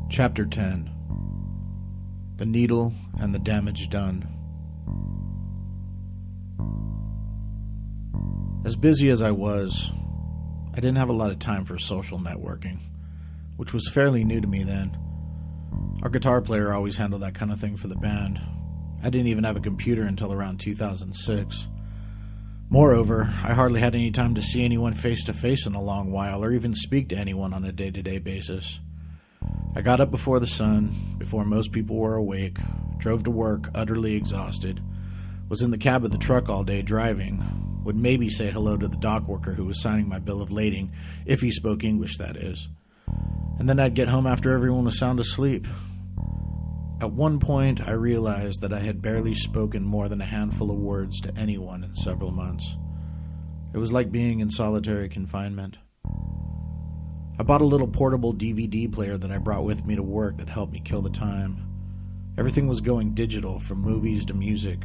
Chapter 10. The Needle and the Damage Done. As busy as I was, I didn't have a lot of time for social networking, which was fairly new to me then. Our guitar player always handled that kind of thing for the band. I didn't even have a computer until around 2006. Moreover, I hardly had any time to see anyone face to face in a long while, or even speak to anyone on a day-to-day basis. I got up before the sun, before most people were awake, drove to work utterly exhausted, was in the cab of the truck all day driving, would maybe say hello to the dock worker who was signing my bill of lading, if he spoke English, that is. And then I'd get home after everyone was sound asleep. At one point, I realized that I had barely spoken more than a handful of words to anyone in several months. It was like being in solitary confinement. I bought a little portable DVD player that I brought with me to work that helped me kill the time. Everything was going digital, from movies to music.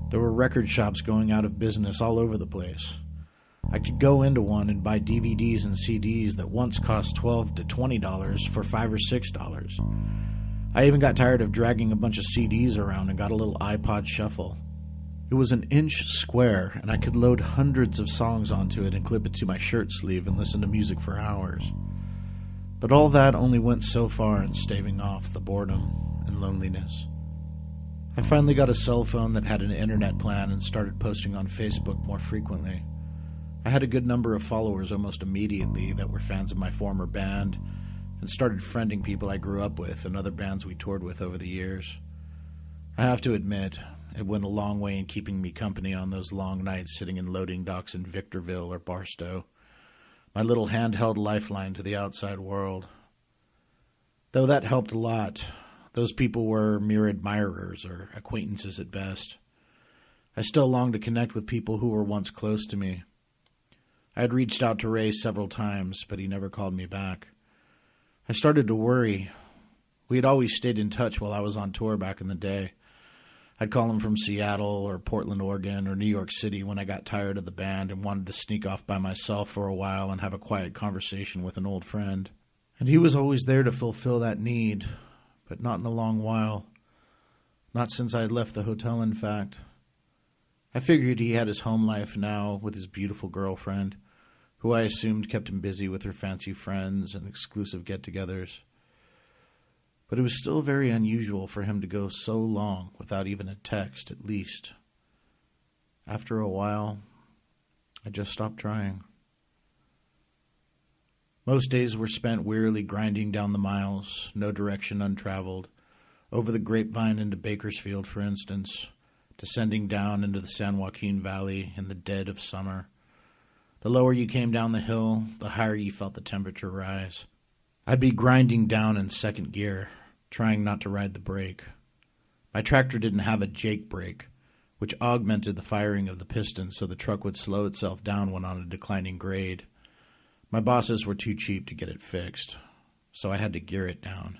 There were record shops going out of business all over the place. I could go into one and buy DVDs and CDs that once cost $12 to $20 for $5 or $6. I even got tired of dragging a bunch of CDs around and got a little iPod shuffle. It was an inch square, and I could load hundreds of songs onto it and clip it to my shirt sleeve and listen to music for hours. But all that only went so far in staving off the boredom and loneliness. I finally got a cell phone that had an internet plan and started posting on Facebook more frequently. I had a good number of followers almost immediately that were fans of my former band, and started friending people I grew up with and other bands we toured with over the years. I have to admit, it went a long way in keeping me company on those long nights sitting in loading docks in Victorville or Barstow, my little handheld lifeline to the outside world. Though that helped a lot, those people were mere admirers or acquaintances at best. I still longed to connect with people who were once close to me. I had reached out to Ray several times, but he never called me back. I started to worry. We had always stayed in touch while I was on tour back in the day. I'd call him from Seattle or Portland, Oregon, or New York City when I got tired of the band and wanted to sneak off by myself for a while and have a quiet conversation with an old friend. And he was always there to fulfill that need, but not in a long while. Not since I had left the hotel, in fact. I figured he had his home life now with his beautiful girlfriend, who I assumed kept him busy with her fancy friends and exclusive get-togethers. But it was still very unusual for him to go so long without even a text, at least. After a while, I just stopped trying. Most days were spent wearily grinding down the miles, no direction untraveled, over the Grapevine into Bakersfield, for instance, descending down into the San Joaquin Valley in the dead of summer. The lower you came down the hill, the higher you felt the temperature rise. I'd be grinding down in second gear, trying not to ride the brake. My tractor didn't have a Jake brake, which augmented the firing of the piston so the truck would slow itself down when on a declining grade. My bosses were too cheap to get it fixed, so I had to gear it down.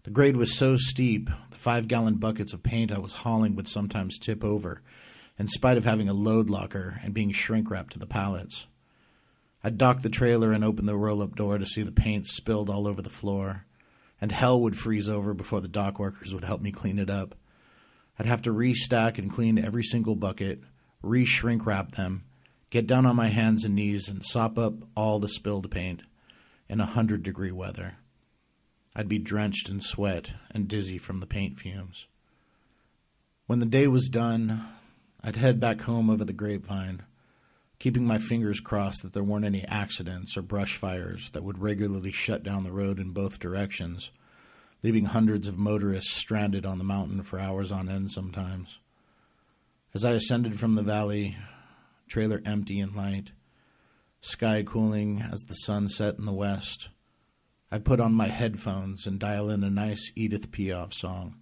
The grade was so steep, the 5-gallon buckets of paint I was hauling would sometimes tip over, in spite of having a load locker and being shrink-wrapped to the pallets. I'd dock the trailer and open the roll-up door to see the paint spilled all over the floor, and hell would freeze over before the dock workers would help me clean it up. I'd have to restack and clean every single bucket, re-shrink-wrap them, get down on my hands and knees and sop up all the spilled paint in 100-degree weather. I'd be drenched in sweat and dizzy from the paint fumes. When the day was done, I'd head back home over the Grapevine, keeping my fingers crossed that there weren't any accidents or brush fires that would regularly shut down the road in both directions, leaving hundreds of motorists stranded on the mountain for hours on end sometimes. As I ascended from the valley, trailer empty and light, sky cooling as the sun set in the west, I'd put on my headphones and dial in a nice Edith Piaf song,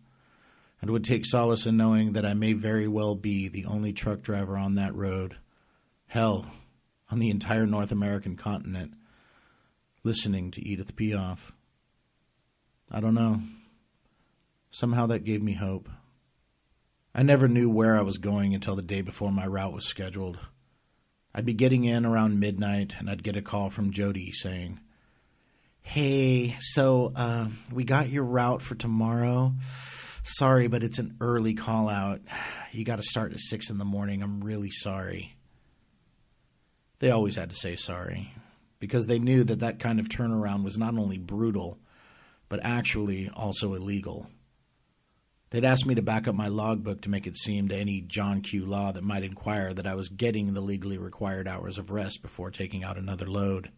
and would take solace in knowing that I may very well be the only truck driver on that road, hell, on the entire North American continent, listening to Edith Piaf. I don't know. Somehow that gave me hope. I never knew where I was going until the day before my route was scheduled. I'd be getting in around midnight, and I'd get a call from Jody saying, Hey, so we got your route for tomorrow. Sorry, but it's an early call out. You got to start at 6 in the morning. I'm really sorry. They always had to say sorry because they knew that that kind of turnaround was not only brutal, but actually also illegal. They'd asked me to back up my logbook to make it seem to any John Q. Law that might inquire that I was getting the legally required hours of rest before taking out another load.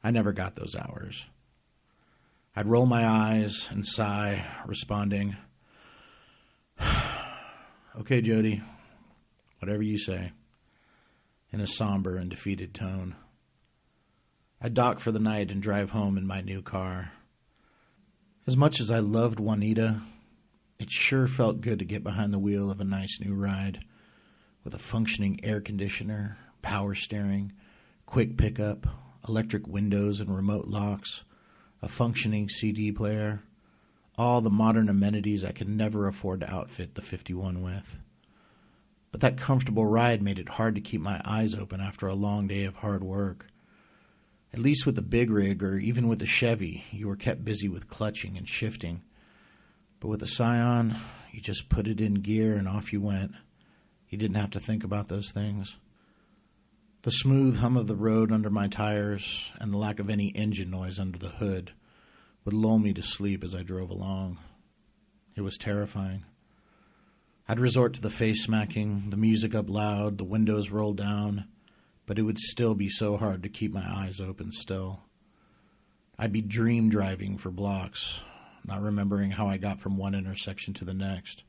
I never got those hours. I'd roll my eyes and sigh, responding, "Okay, Jody, whatever you say," in a somber and defeated tone. I'd dock for the night and drive home in my new car. As much as I loved Juanita, it sure felt good to get behind the wheel of a nice new ride with a functioning air conditioner, power steering, quick pickup, electric windows and remote locks, a functioning CD player, all the modern amenities I could never afford to outfit the 51 with. But that comfortable ride made it hard to keep my eyes open after a long day of hard work. At least with the big rig or even with the Chevy, you were kept busy with clutching and shifting. But with the Scion, you just put it in gear and off you went. You didn't have to think about those things. The smooth hum of the road under my tires and the lack of any engine noise under the hood would lull me to sleep as I drove along. It was terrifying. I'd resort to the face smacking, the music up loud, the windows rolled down, but it would still be so hard to keep my eyes open still. I'd be dream driving for blocks, not remembering how I got from one intersection to the next.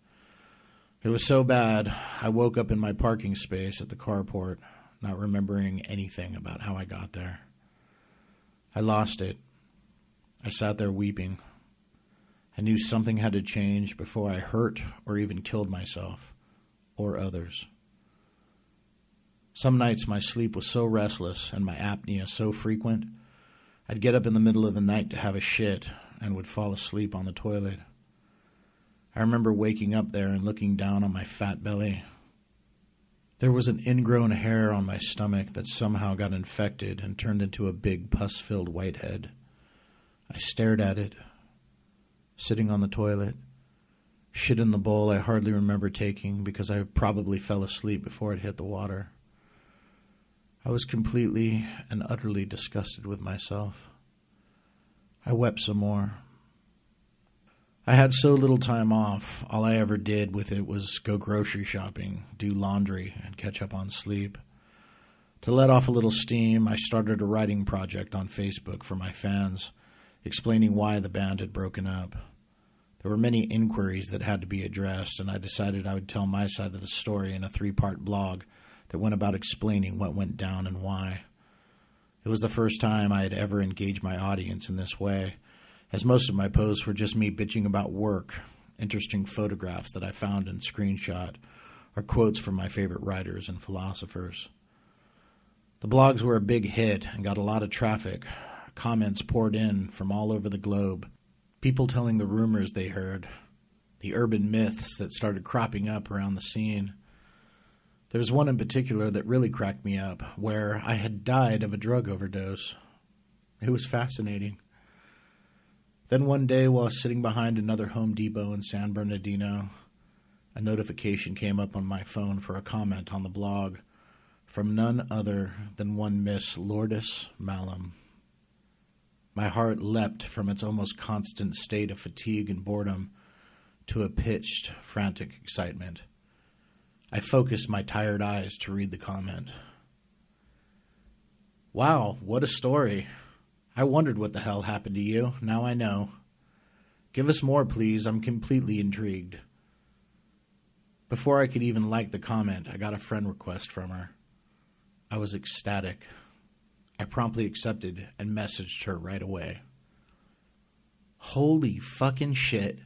It was so bad, I woke up in my parking space at the carport, not remembering anything about how I got there. I lost it. I sat there weeping. I knew something had to change before I hurt or even killed myself or others. Some nights my sleep was so restless and my apnea so frequent, I'd get up in the middle of the night to have a shit and would fall asleep on the toilet. I remember waking up there and looking down on my fat belly. There was an ingrown hair on my stomach that somehow got infected and turned into a big pus-filled whitehead. I stared at it, sitting on the toilet, shit in the bowl I hardly remember taking because I probably fell asleep before it hit the water. I was completely and utterly disgusted with myself. I wept some more. I had so little time off, all I ever did with it was go grocery shopping, do laundry, and catch up on sleep. To let off a little steam, I started a writing project on Facebook for my fans, explaining why the band had broken up. There were many inquiries that had to be addressed, and I decided I would tell my side of the story in a 3-part blog that went about explaining what went down and why. It was the first time I had ever engaged my audience in this way, as most of my posts were just me bitching about work, interesting photographs that I found and screenshot, or quotes from my favorite writers and philosophers. The blogs were a big hit and got a lot of traffic. Comments poured in from all over the globe, people telling the rumors they heard, the urban myths that started cropping up around the scene. There was one in particular that really cracked me up, where I had died of a drug overdose. It was fascinating. Then one day, while sitting behind another Home Depot in San Bernardino, a notification came up on my phone for a comment on the blog from none other than one Miss Lourdes Malum. My heart leapt from its almost constant state of fatigue and boredom to a pitched, frantic excitement. I focused my tired eyes to read the comment. "Wow, what a story. I wondered what the hell happened to you. Now I know. Give us more, please. I'm completely intrigued." Before I could even like the comment, I got a friend request from her. I was ecstatic. I promptly accepted and messaged her right away. Holy fucking shit.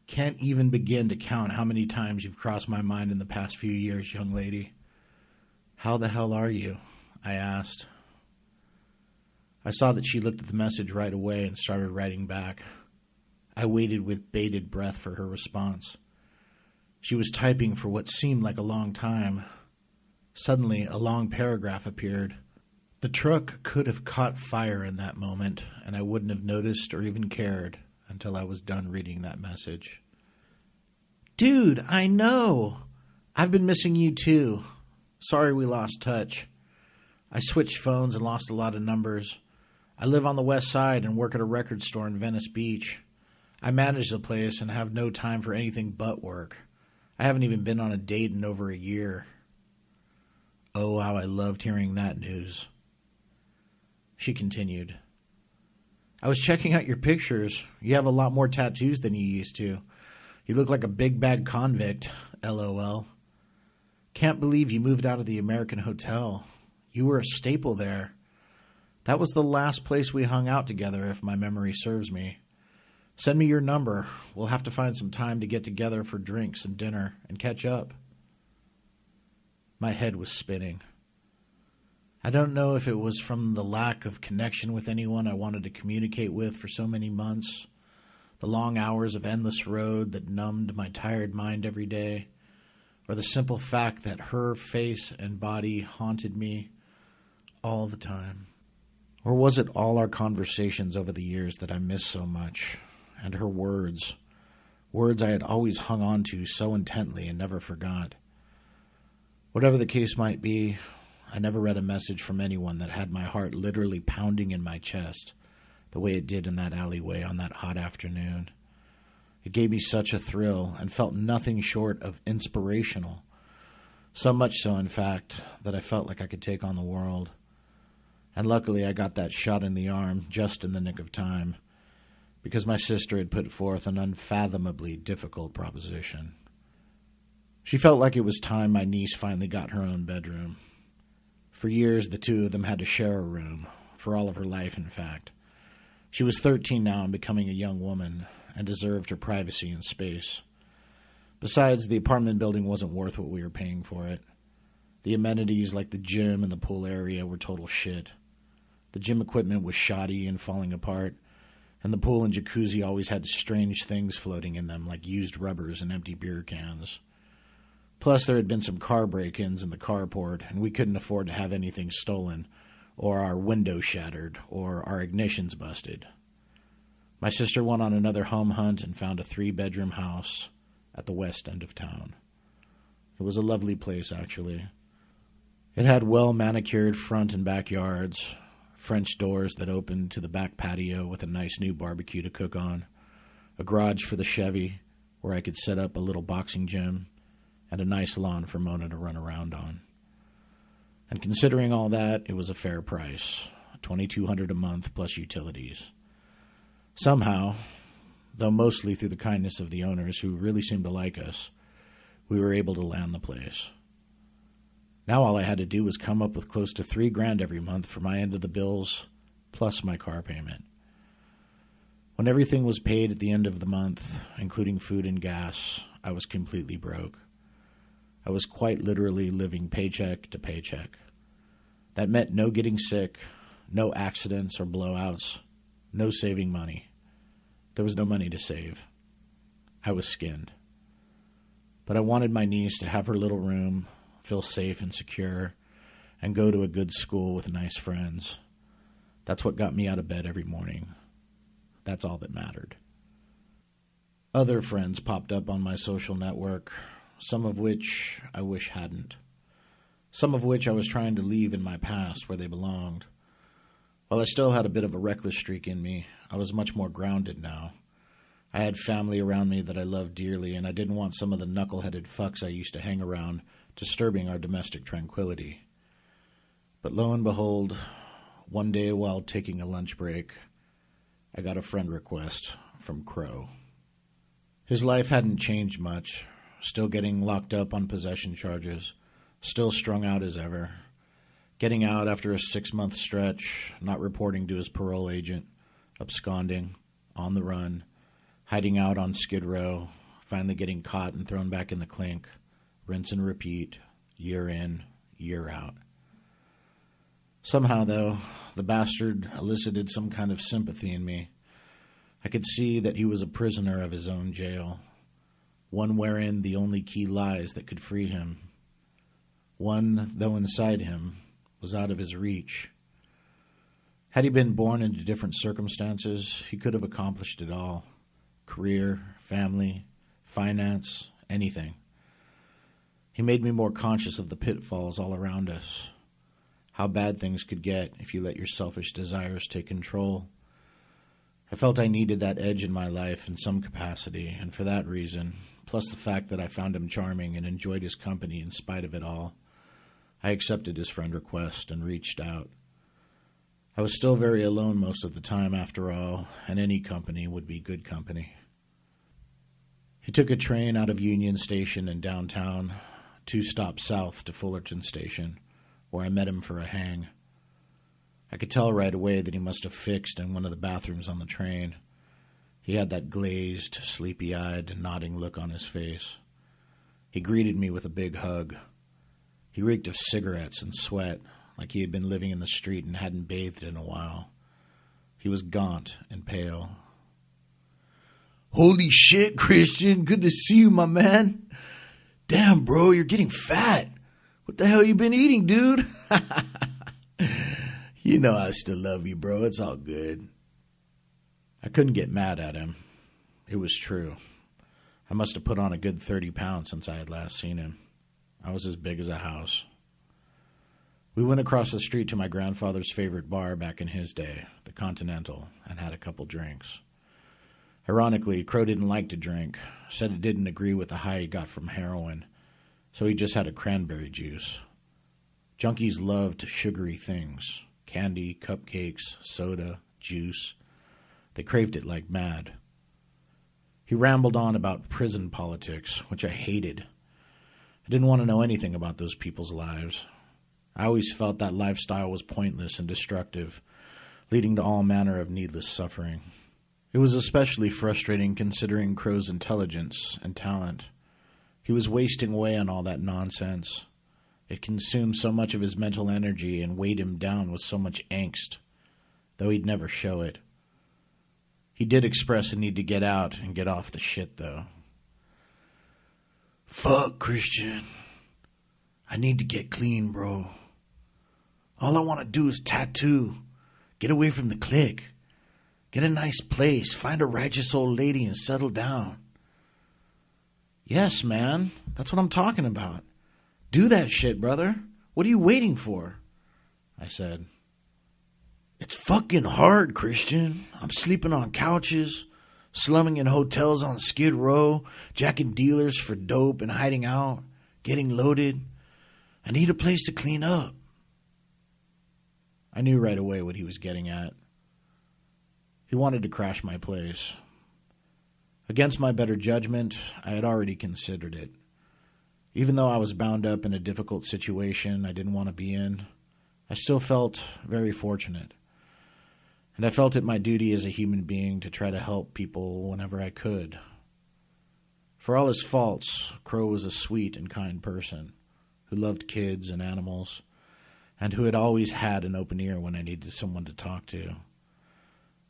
Can't even begin to count how many times you've crossed my mind in the past few years, young lady. How the hell are you? I asked. I saw that she looked at the message right away and started writing back. I waited with bated breath for her response. She was typing for what seemed like a long time. Suddenly, a long paragraph appeared. The truck could have caught fire in that moment, and I wouldn't have noticed or even cared until I was done reading that message. Dude, I know. I've been missing you too. Sorry we lost touch. I switched phones and lost a lot of numbers. I live on the west side and work at a record store in Venice Beach. I manage the place and have no time for anything but work. I haven't even been on a date in over a year. Oh, how I loved hearing that news. She continued. I was checking out your pictures. You have a lot more tattoos than you used to. You look like a big bad convict, LOL. Can't believe you moved out of the American Hotel. You were a staple there. That was the last place we hung out together, if my memory serves me. Send me your number. We'll have to find some time to get together for drinks and dinner and catch up. My head was spinning. I don't know if it was from the lack of connection with anyone I wanted to communicate with for so many months, the long hours of endless road that numbed my tired mind every day, or the simple fact that her face and body haunted me all the time. Or was it all our conversations over the years that I missed so much, and her words I had always hung on to so intently and never forgot? Whatever the case might be, I never read a message from anyone that had my heart literally pounding in my chest the way it did in that alleyway on that hot afternoon. It gave me such a thrill and felt nothing short of inspirational. So much so, in fact, that I felt like I could take on the world. And luckily I got that shot in the arm just in the nick of time, because my sister had put forth an unfathomably difficult proposition. She felt like it was time my niece finally got her own bedroom. For years, the two of them had to share a room, for all of her life, in fact. She was 13 now and becoming a young woman, and deserved her privacy and space. Besides, the apartment building wasn't worth what we were paying for it. The amenities like the gym and the pool area were total shit. The gym equipment was shoddy and falling apart, and the pool and jacuzzi always had strange things floating in them like used rubbers and empty beer cans. Plus, there had been some car break-ins in the carport, and we couldn't afford to have anything stolen, or our windows shattered, or our ignitions busted. My sister went on another home hunt and found a 3-bedroom house at the west end of town. It was a lovely place, actually. It had well-manicured front and backyards, French doors that opened to the back patio with a nice new barbecue to cook on, a garage for the Chevy where I could set up a little boxing gym, and a nice lawn for Mona to run around on. And considering all that, it was a fair price, $2,200 a month plus utilities. Somehow, though mostly through the kindness of the owners who really seemed to like us, we were able to land the place. Now all I had to do was come up with close to $3,000 every month for my end of the bills, plus my car payment. When everything was paid at the end of the month, including food and gas, I was completely broke. I was quite literally living paycheck to paycheck. That meant no getting sick, no accidents or blowouts, no saving money. There was no money to save. I was skinned. But I wanted my niece to have her little room, feel safe and secure, and go to a good school with nice friends. That's what got me out of bed every morning. That's all that mattered. Other friends popped up on my social network, some of which I wish hadn't. Some of which I was trying to leave in my past where they belonged. While I still had a bit of a reckless streak in me, I was much more grounded now. I had family around me that I loved dearly, and I didn't want some of the knuckle-headed fucks I used to hang around disturbing our domestic tranquility. But lo and behold, one day while taking a lunch break, I got a friend request from Crow. His life hadn't changed much, still getting locked up on possession charges, still strung out as ever, getting out after a 6-month stretch, not reporting to his parole agent, absconding, on the run, hiding out on Skid Row, finally getting caught and thrown back in the clink, rinse and repeat, year in, year out. Somehow, though, the bastard elicited some kind of sympathy in me. I could see that he was a prisoner of his own jail, one wherein the only key lies that could free him, one, though inside him, was out of his reach, Had he been born into different circumstances, he could have accomplished it all. Career, family, finance, anything. He made me more conscious of the pitfalls all around us. How bad things could get if you let your selfish desires take control. I felt I needed that edge in my life in some capacity, and for that reason, plus the fact that I found him charming and enjoyed his company in spite of it all, I accepted his friend request and reached out. I was still very alone most of the time after all, and any company would be good company. He took a train out of Union Station in downtown, 2 stops south to Fullerton Station, where I met him for a hang. I could tell right away that he must have fixed in one of the bathrooms on the train. He had that glazed, sleepy-eyed, nodding look on his face. He greeted me with a big hug. He reeked of cigarettes and sweat, like he had been living in the street and hadn't bathed in a while. He was gaunt and pale. "Holy shit, Christian, good to see you, my man. Damn, bro, you're getting fat. What the hell you been eating, dude?" "You know I still love you, bro. It's all good." I couldn't get mad at him. It was true. I must have put on a good 30 pounds since I had last seen him. I was as big as a house. We went across the street to my grandfather's favorite bar back in his day, the Continental, and had a couple drinks. Ironically, Crow didn't like to drink, said it didn't agree with the high he got from heroin, so he just had a cranberry juice. Junkies loved sugary things. Candy, cupcakes, soda, juice. They craved it like mad. He rambled on about prison politics, which I hated. I didn't want to know anything about those people's lives. I always felt that lifestyle was pointless and destructive, leading to all manner of needless suffering. It was especially frustrating considering Crow's intelligence and talent. He was wasting away on all that nonsense. It consumed so much of his mental energy and weighed him down with so much angst, though he'd never show it. He did express a need to get out and get off the shit, though. "Fuck, Christian. I need to get clean, bro. All I want to do is tattoo, get away from the clique, get a nice place, find a righteous old lady, and settle down." "Yes, man. That's what I'm talking about. Do that shit, brother. What are you waiting for?" I said. "It's fucking hard, Christian. I'm sleeping on couches, slumming in hotels on Skid Row, jacking dealers for dope and hiding out, getting loaded. I need a place to clean up." I knew right away what he was getting at. He wanted to crash my place. Against my better judgment, I had already considered it. Even though I was bound up in a difficult situation I didn't want to be in, I still felt very fortunate. And I felt it my duty as a human being to try to help people whenever I could. For all his faults, Crow was a sweet and kind person who loved kids and animals, and who had always had an open ear when I needed someone to talk to.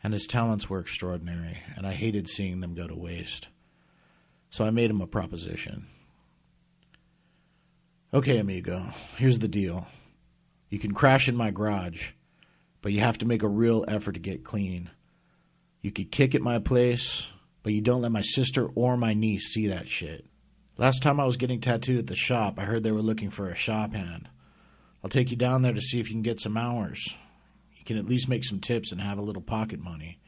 And his talents were extraordinary, and I hated seeing them go to waste. So I made him a proposition. "Okay, amigo, here's the deal. You can crash in my garage, but you have to make a real effort to get clean. You could kick at my place, but you don't let my sister or my niece see that shit. Last time I was getting tattooed at the shop, I heard they were looking for a shop hand. I'll take you down there to see if you can get some hours. You can at least make some tips and have a little pocket money.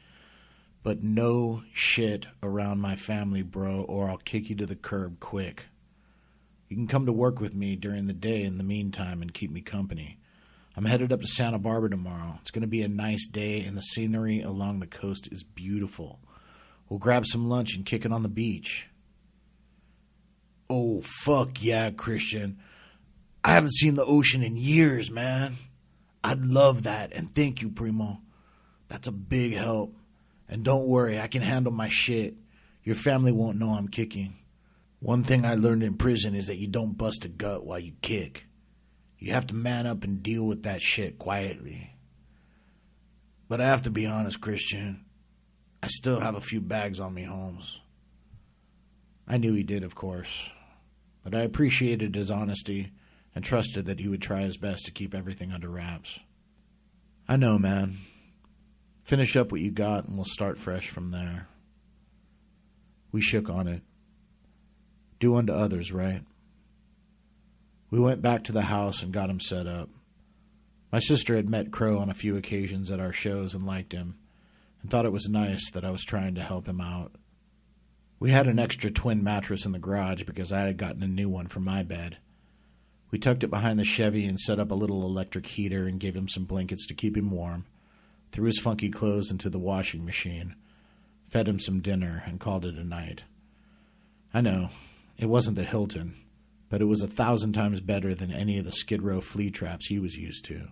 But no shit around my family, bro, or I'll kick you to the curb quick. You can come to work with me during the day in the meantime and keep me company. I'm headed up to Santa Barbara tomorrow. It's going to be a nice day, and the scenery along the coast is beautiful. We'll grab some lunch and kick it on the beach." "Oh, fuck yeah, Christian. I haven't seen the ocean in years, man. I'd love that, and thank you, Primo. That's a big help. And don't worry, I can handle my shit. Your family won't know I'm kicking. One thing I learned in prison is that you don't bust a gut while you kick. You have to man up and deal with that shit quietly. But I have to be honest, Christian. I still have a few bags on me, Holmes." I knew he did, of course. But I appreciated his honesty and trusted that he would try his best to keep everything under wraps. "I know, man. Finish up what you got and we'll start fresh from there. We shook on it. Do unto others, right? We went back to the house and got him set up. My sister had met Crow on a few occasions at our shows and liked him, and thought it was nice that I was trying to help him out. We had an extra twin mattress in the garage because I had gotten a new one for my bed. We tucked it behind the Chevy and set up a little electric heater and gave him some blankets to keep him warm, threw his funky clothes into the washing machine, fed him some dinner, and called it a night. I know, it wasn't the Hilton, but it was 1,000 times better than any of the Skid Row flea traps he was used to.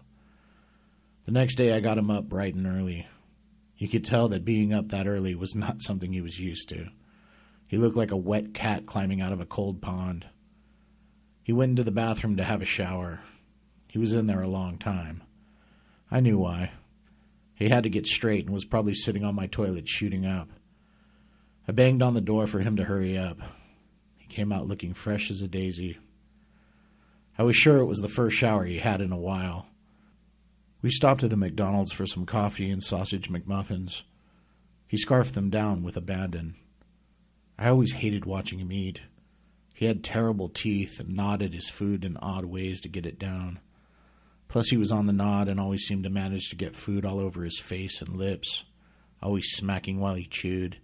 The next day I got him up bright and early. You could tell that being up that early was not something he was used to. He looked like a wet cat climbing out of a cold pond. He went into the bathroom to have a shower. He was in there a long time. I knew why. He had to get straight and was probably sitting on my toilet shooting up. I banged on the door for him to hurry up. He came out looking fresh as a daisy. I was sure it was the first shower he had in a while. We stopped at a McDonald's for some coffee and sausage McMuffins. He scarfed them down with abandon. I always hated watching him eat. He had terrible teeth and gnawed at his food in odd ways to get it down. Plus he was on the nod and always seemed to manage to get food all over his face and lips, always smacking while he chewed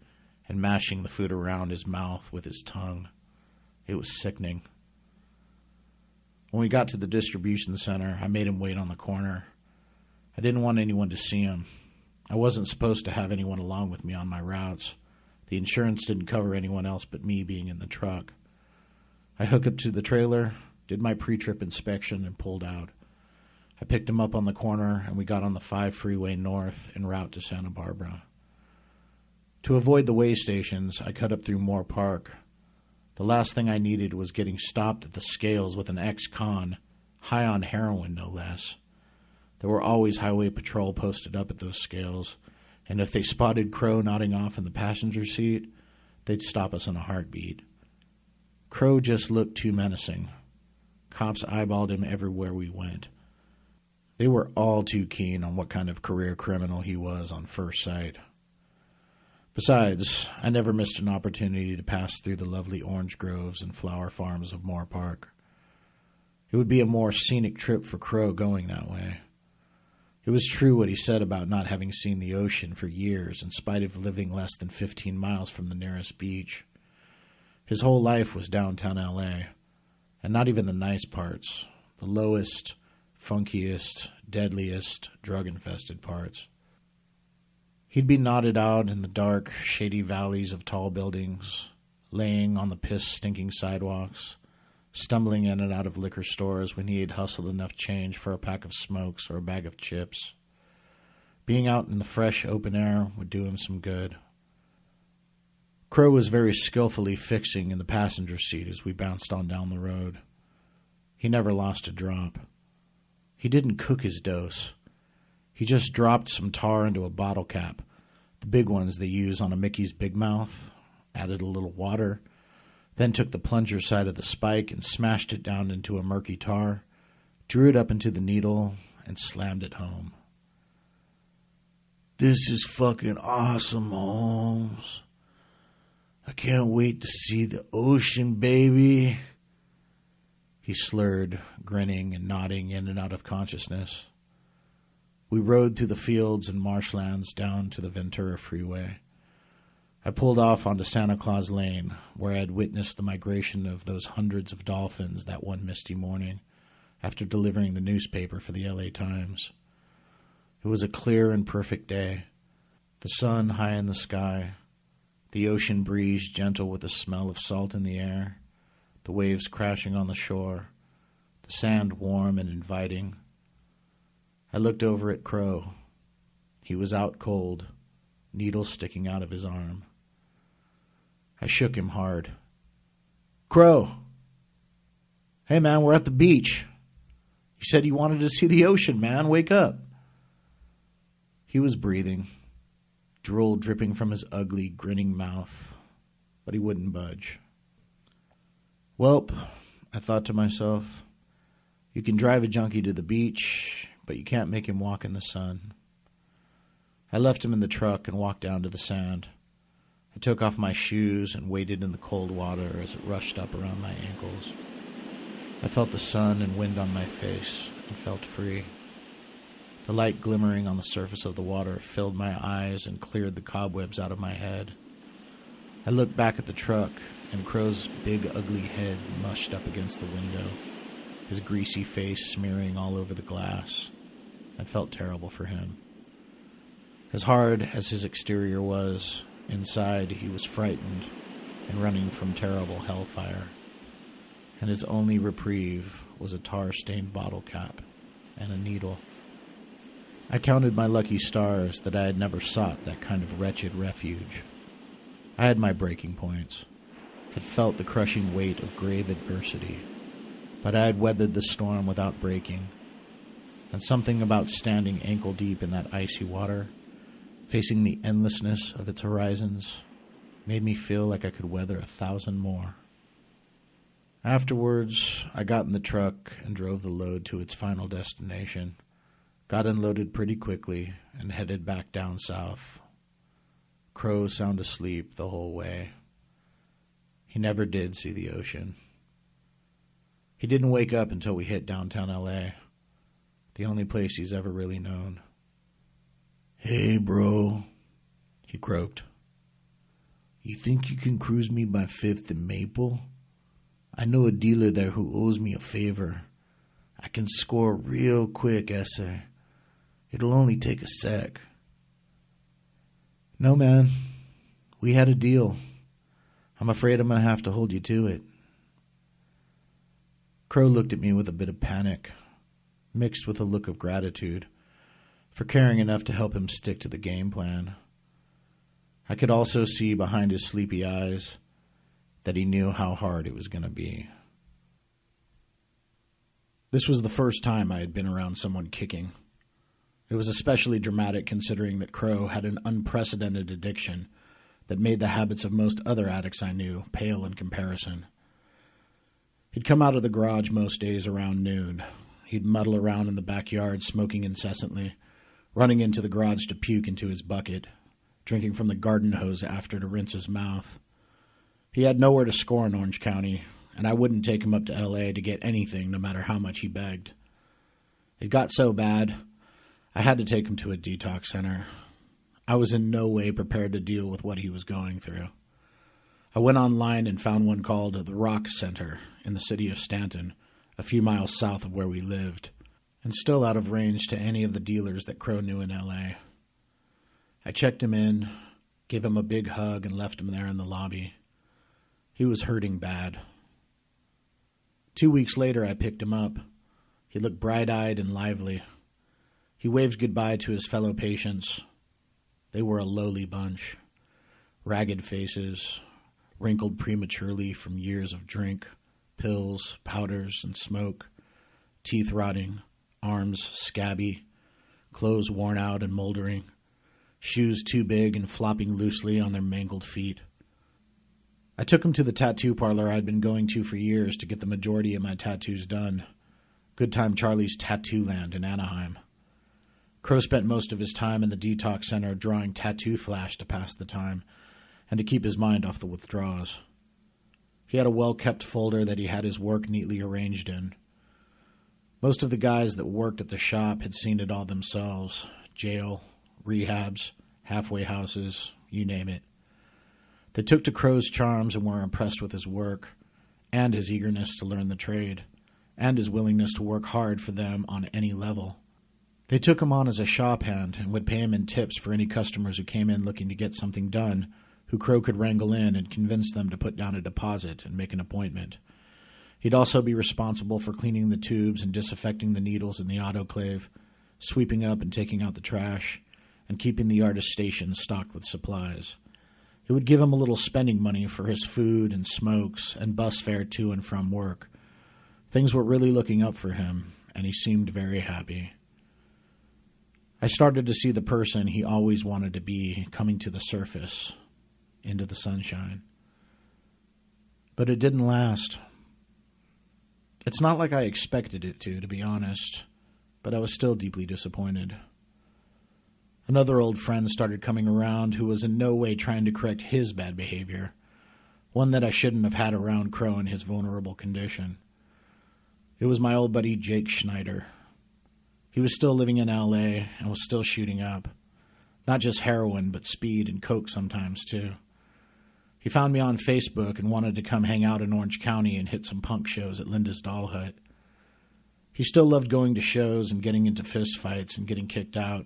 and mashing the food around his mouth with his tongue. It was sickening. When we got to the distribution center, I made him wait on the corner. I didn't want anyone to see him. I wasn't supposed to have anyone along with me on my routes. The insurance didn't cover anyone else but me being in the truck. I hooked up to the trailer, did my pre-trip inspection, and pulled out. I picked him up on the corner, and we got on the 5 freeway north en route to Santa Barbara. To avoid the way stations, I cut up through Moore Park. The last thing I needed was getting stopped at the scales with an ex-con, high on heroin no less. There were always highway patrol posted up at those scales, and if they spotted Crow nodding off in the passenger seat, they'd stop us in a heartbeat. Crow just looked too menacing. Cops eyeballed him everywhere we went. They were all too keen on what kind of career criminal he was on first sight. Besides, I never missed an opportunity to pass through the lovely orange groves and flower farms of Moore Park. It would be a more scenic trip for Crow going that way. It was true what he said about not having seen the ocean for years in spite of living less than 15 miles from the nearest beach. His whole life was downtown L.A., and not even the nice parts, the lowest, funkiest, deadliest, drug-infested parts. He'd be knotted out in the dark, shady valleys of tall buildings, laying on the piss-stinking sidewalks, stumbling in and out of liquor stores when he had hustled enough change for a pack of smokes or a bag of chips. Being out in the fresh open air would do him some good. Crow was very skillfully fixing in the passenger seat as we bounced on down the road. He never lost a drop. He didn't cook his dose. He just dropped some tar into a bottle cap, the big ones they use on a Mickey's Big Mouth, added a little water, then took the plunger side of the spike and smashed it down into a murky tar, drew it up into the needle, and slammed it home. "This is fucking awesome, Holmes. I can't wait to see the ocean, baby." He slurred, grinning and nodding in and out of consciousness. We rode through the fields and marshlands down to the Ventura Freeway. I pulled off onto Santa Claus Lane, where I had witnessed the migration of those hundreds of dolphins that one misty morning, after delivering the newspaper for the L.A. Times. It was a clear and perfect day, the sun high in the sky, the ocean breeze gentle with the smell of salt in the air, the waves crashing on the shore, the sand warm and inviting. I looked over at Crow. He was out cold, needles sticking out of his arm. I shook him hard. "Crow! Hey, man, we're at the beach. You said you wanted to see the ocean, man. Wake up." He was breathing, drool dripping from his ugly, grinning mouth, but he wouldn't budge. Welp, I thought to myself, you can drive a junkie to the beach, but you can't make him walk in the sun. I left him in the truck and walked down to the sand. I took off my shoes and waded in the cold water as it rushed up around my ankles. I felt the sun and wind on my face and felt free. The light glimmering on the surface of the water filled my eyes and cleared the cobwebs out of my head. I looked back at the truck, and Crow's big ugly head mushed up against the window, his greasy face smearing all over the glass. I felt terrible for him. As hard as his exterior was, inside he was frightened and running from terrible hellfire, and his only reprieve was a tar-stained bottle cap and a needle. I counted my lucky stars that I had never sought that kind of wretched refuge. I had my breaking points, had felt the crushing weight of grave adversity, but I had weathered the storm without breaking, and something about standing ankle-deep in that icy water, facing the endlessness of its horizons, made me feel like I could weather 1,000 more. Afterwards, I got in the truck and drove the load to its final destination, got unloaded pretty quickly, and headed back down south. Crow sound asleep the whole way. He never did see the ocean. He didn't wake up until we hit downtown L.A., the only place he's ever really known. "Hey, bro," he croaked. "You think you can cruise me by 5th and Maple? I know a dealer there who owes me a favor. I can score real quick, essay. It'll only take a sec." "No, man. We had a deal. I'm afraid I'm going to have to hold you to it." Crow looked at me with a bit of panic, mixed with a look of gratitude, for caring enough to help him stick to the game plan. I could also see behind his sleepy eyes that he knew how hard it was going to be. This was the first time I had been around someone kicking. It was especially dramatic considering that Crow had an unprecedented addiction that made the habits of most other addicts I knew pale in comparison. He'd come out of the garage most days around noon. He'd muddle around in the backyard smoking incessantly, running into the garage to puke into his bucket, drinking from the garden hose after to rinse his mouth. He had nowhere to score in Orange County, and I wouldn't take him up to L.A. to get anything no matter how much he begged. It got so bad, I had to take him to a detox center. I was in no way prepared to deal with what he was going through. I went online and found one called the Rock Center in the city of Stanton, a few miles south of where we lived, and still out of range to any of the dealers that Crow knew in L.A. I checked him in, gave him a big hug, and left him there in the lobby. He was hurting bad. 2 weeks later, I picked him up. He looked bright-eyed and lively. He waved goodbye to his fellow patients. They were a lowly bunch. Ragged faces, wrinkled prematurely from years of drink, pills, powders, and smoke, teeth rotting, arms scabby, clothes worn out and moldering, shoes too big and flopping loosely on their mangled feet. I took him to the tattoo parlor I'd been going to for years to get the majority of my tattoos done, Good Time Charlie's Tattoo Land in Anaheim. Crow spent most of his time in the detox center drawing tattoo flash to pass the time and to keep his mind off the withdrawals. He had a well-kept folder that he had his work neatly arranged in. Most of the guys that worked at the shop had seen it all themselves. Jail, rehabs, halfway houses, you name it. They took to Crow's charms and were impressed with his work, and his eagerness to learn the trade, and his willingness to work hard for them on any level. They took him on as a shop hand and would pay him in tips for any customers who came in looking to get something done, who Crow could wrangle in and convince them to put down a deposit and make an appointment. He'd also be responsible for cleaning the tubes and disinfecting the needles in the autoclave, sweeping up and taking out the trash, and keeping the artist station stocked with supplies. It would give him a little spending money for his food and smokes and bus fare to and from work. Things were really looking up for him, and he seemed very happy. I started to see the person he always wanted to be coming to the surface, into the sunshine. But it didn't last. It's not like I expected it to be honest, but I was still deeply disappointed. Another old friend started coming around who was in no way trying to correct his bad behavior, one that I shouldn't have had around Crow in his vulnerable condition. It was my old buddy Jake Schneider. He was still living in L.A. and was still shooting up. Not just heroin, but speed and coke sometimes, too. He found me on Facebook and wanted to come hang out in Orange County and hit some punk shows at Linda's Doll Hut. He still loved going to shows and getting into fist fights and getting kicked out.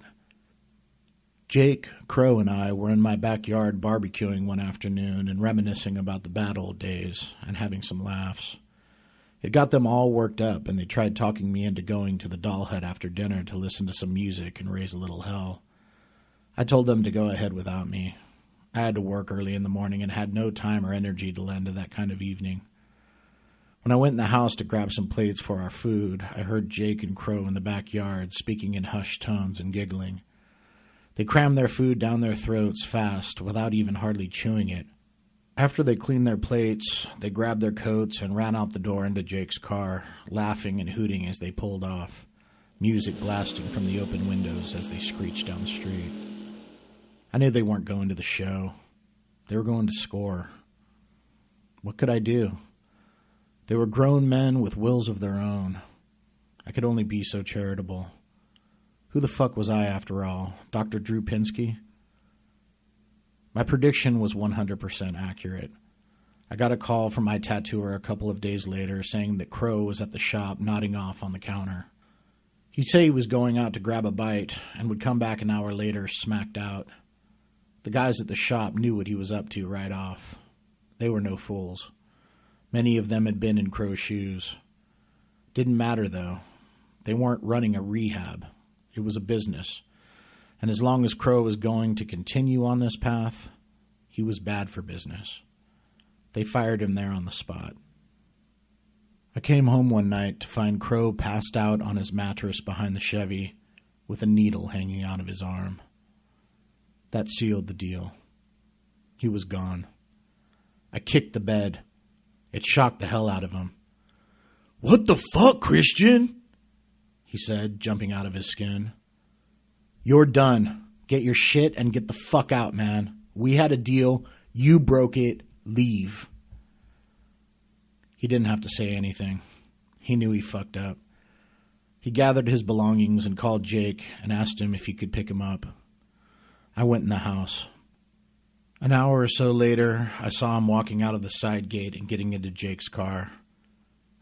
Jake, Crow, and I were in my backyard barbecuing one afternoon and reminiscing about the bad old days and having some laughs. It got them all worked up, and they tried talking me into going to the Doll Hut after dinner to listen to some music and raise a little hell. I told them to go ahead without me. I had to work early in the morning and had no time or energy to lend to that kind of evening. When I went in the house to grab some plates for our food, I heard Jake and Crow in the backyard speaking in hushed tones and giggling. They crammed their food down their throats fast without even hardly chewing it. After they cleaned their plates, they grabbed their coats and ran out the door into Jake's car, laughing and hooting as they pulled off, music blasting from the open windows as they screeched down the street. I knew they weren't going to the show. They were going to score. What could I do? They were grown men with wills of their own. I could only be so charitable. Who the fuck was I, after all? Dr. Drew Pinsky? My prediction was 100% accurate. I got a call from my tattooer a couple of days later saying that Crow was at the shop nodding off on the counter. He'd say he was going out to grab a bite and would come back an hour later smacked out. The guys at the shop knew what he was up to right off. They were no fools. Many of them had been in Crow's shoes. Didn't matter, though. They weren't running a rehab. It was a business. And as long as Crow was going to continue on this path, he was bad for business. They fired him there on the spot. I came home one night to find Crow passed out on his mattress behind the Chevy with a needle hanging out of his arm. That sealed the deal. He was gone. I kicked the bed. It shocked the hell out of him. "What the fuck, Christian?" he said, jumping out of his skin. "You're done. Get your shit and get the fuck out, man. We had a deal. You broke it. Leave." He didn't have to say anything. He knew he fucked up. He gathered his belongings and called Jake and asked him if he could pick him up. I went in the house. An hour or so later, I saw him walking out of the side gate and getting into Jake's car.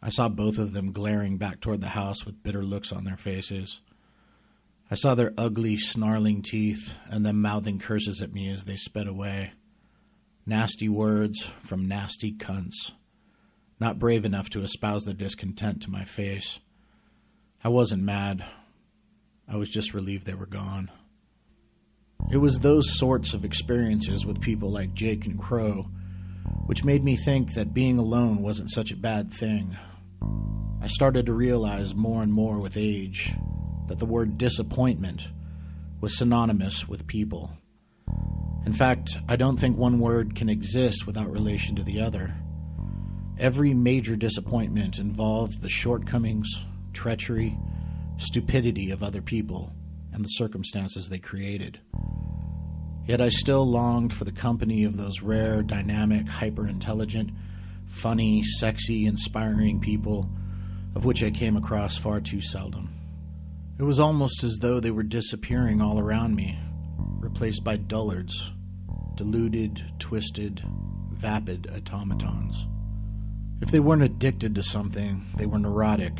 I saw both of them glaring back toward the house with bitter looks on their faces. I saw their ugly, snarling teeth and them mouthing curses at me as they sped away. Nasty words from nasty cunts. Not brave enough to espouse their discontent to my face. I wasn't mad. I was just relieved they were gone. It was those sorts of experiences with people like Jake and Crow which made me think that being alone wasn't such a bad thing. I started to realize more and more with age that the word disappointment was synonymous with people. In fact, I don't think one word can exist without relation to the other. Every major disappointment involved the shortcomings, treachery, stupidity of other people and the circumstances they created. Yet I still longed for the company of those rare, dynamic, hyper-intelligent, funny, sexy, inspiring people of which I came across far too seldom. It was almost as though they were disappearing all around me, replaced by dullards, deluded, twisted, vapid automatons. If they weren't addicted to something, they were neurotic.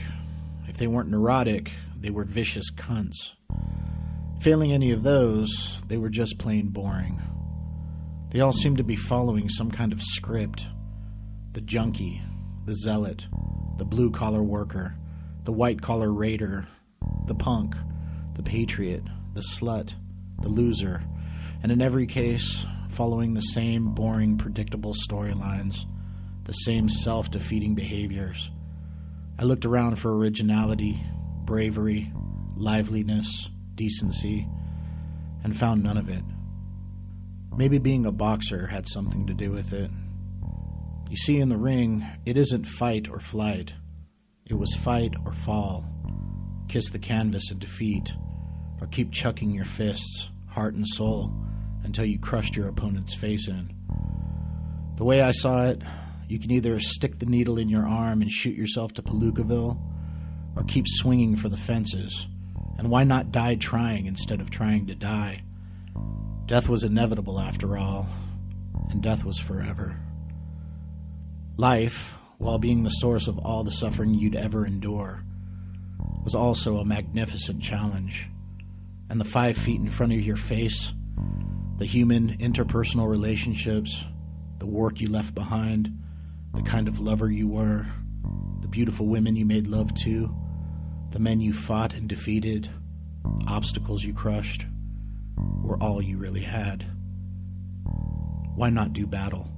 If they weren't neurotic, they were vicious cunts. Failing any of those, they were just plain boring. They all seemed to be following some kind of script. The junkie, the zealot, the blue-collar worker, the white-collar raider, the punk, the patriot, the slut, the loser, and in every case, following the same boring, predictable storylines, the same self-defeating behaviors. I looked around for originality, bravery, liveliness, decency, and found none of it. Maybe being a boxer had something to do with it. You see, in the ring, it isn't fight or flight. It was fight or fall. Kiss the canvas in defeat, or keep chucking your fists, heart and soul, until you crushed your opponent's face in. The way I saw it, you can either stick the needle in your arm and shoot yourself to Palookaville, or keep swinging for the fences. And why not die trying instead of trying to die? Death was inevitable after all, and death was forever. Life, while being the source of all the suffering you'd ever endure, was also a magnificent challenge. And the 5 feet in front of your face, the human interpersonal relationships, the work you left behind, the kind of lover you were, the beautiful women you made love to, the men you fought and defeated, obstacles you crushed, were all you really had. Why not do battle?